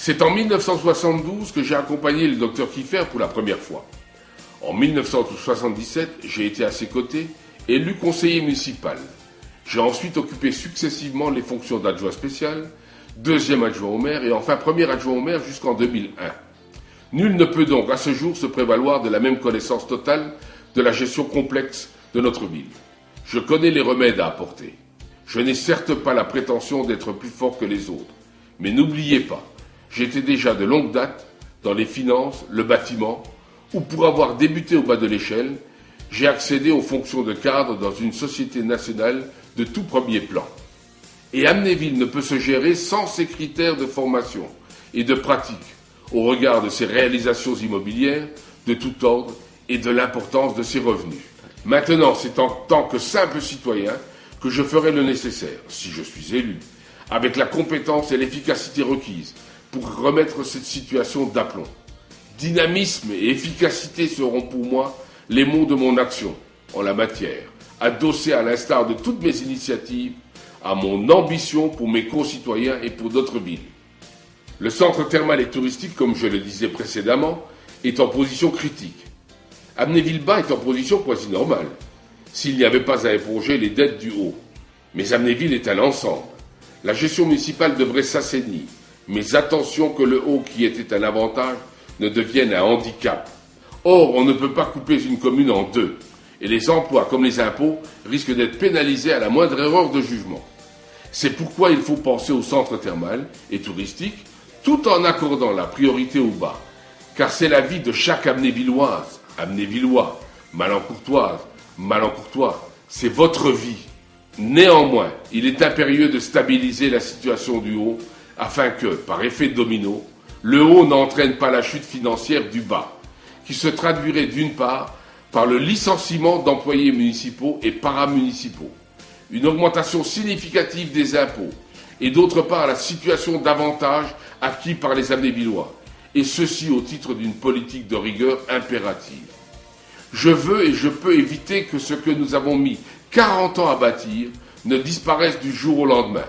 C'est en 1972 que j'ai accompagné le docteur Kiefer pour la première fois. En 1977, j'ai été à ses côtés, élu conseiller municipal. J'ai ensuite occupé successivement les fonctions d'adjoint spécial, deuxième adjoint au maire et enfin premier adjoint au maire jusqu'en 2001. Nul ne peut donc à ce jour se prévaloir de la même connaissance totale de la gestion complexe de notre ville. Je connais les remèdes à apporter. Je n'ai certes pas la prétention d'être plus fort que les autres. Mais n'oubliez pas, j'étais déjà de longue date dans les finances, le bâtiment, où pour avoir débuté au bas de l'échelle, j'ai accédé aux fonctions de cadre dans une société nationale de tout premier plan. Et Amnéville ne peut se gérer sans ces critères de formation et de pratique, au regard de ses réalisations immobilières de tout ordre et de l'importance de ses revenus. Maintenant, c'est en tant que simple citoyen que je ferai le nécessaire, si je suis élu, avec la compétence et l'efficacité requises pour remettre cette situation d'aplomb. Dynamisme et efficacité seront pour moi les mots de mon action en la matière, adossés à l'instar de toutes mes initiatives à mon ambition pour mes concitoyens et pour d'autres villes. Le centre thermal et touristique, comme je le disais précédemment, est en position critique. Amnéville-Bas est en position quasi normale, s'il n'y avait pas à éponger les dettes du haut. Mais Amnéville est un ensemble. La gestion municipale devrait s'assainir, mais attention que le haut, qui était un avantage, ne devienne un handicap. Or, on ne peut pas couper une commune en deux, et les emplois comme les impôts risquent d'être pénalisés à la moindre erreur de jugement. C'est pourquoi il faut penser au centre thermal et touristique, tout en accordant la priorité au bas, car c'est la vie de chaque Amnévilloise, Amnévillois, Malencourtoise, Malencourtois, c'est votre vie. Néanmoins, il est impérieux de stabiliser la situation du haut, afin que, par effet domino, le haut n'entraîne pas la chute financière du bas, qui se traduirait d'une part par le licenciement d'employés municipaux et paramunicipaux, une augmentation significative des impôts, et d'autre part la situation d'avantages acquis par les Amnévillois, et ceci au titre d'une politique de rigueur impérative. Je veux et je peux éviter que ce que nous avons mis 40 ans à bâtir ne disparaisse du jour au lendemain.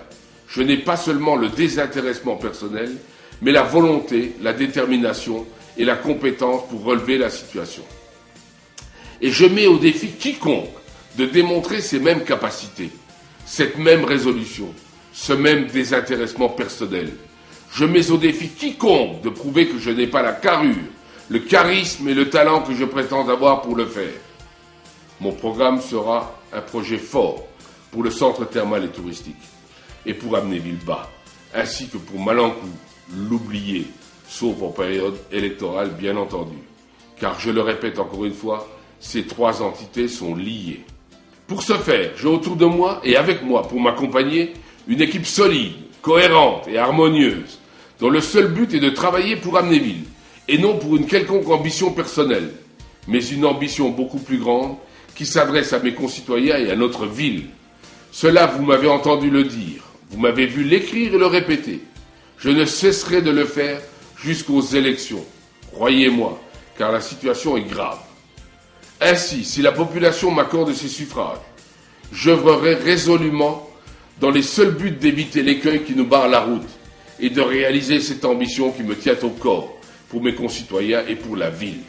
Je n'ai pas seulement le désintéressement personnel, mais la volonté, la détermination et la compétence pour relever la situation. Et je mets au défi quiconque de démontrer ces mêmes capacités, cette même résolution, ce même désintéressement personnel. Je mets au défi quiconque de prouver que je n'ai pas la carrure, le charisme et le talent que je prétends avoir pour le faire. Mon programme sera un projet fort pour le centre thermal et touristique et pour Amnéville-Bas, ainsi que pour Malencourt, l'oublier, sauf en période électorale bien entendu. Car je le répète encore une fois, ces trois entités sont liées. Pour ce faire, j'ai autour de moi et avec moi pour m'accompagner une équipe solide, cohérente et harmonieuse, dont le seul but est de travailler pour Amnéville, et non pour une quelconque ambition personnelle, mais une ambition beaucoup plus grande qui s'adresse à mes concitoyens et à notre ville. Cela, vous m'avez entendu le dire, vous m'avez vu l'écrire et le répéter. Je ne cesserai de le faire jusqu'aux élections, croyez-moi, car la situation est grave. Ainsi, si la population m'accorde ses suffrages, j'œuvrerai résolument dans les seuls buts d'éviter l'écueil qui nous barre la route et de réaliser cette ambition qui me tient au corps pour mes concitoyens et pour la ville.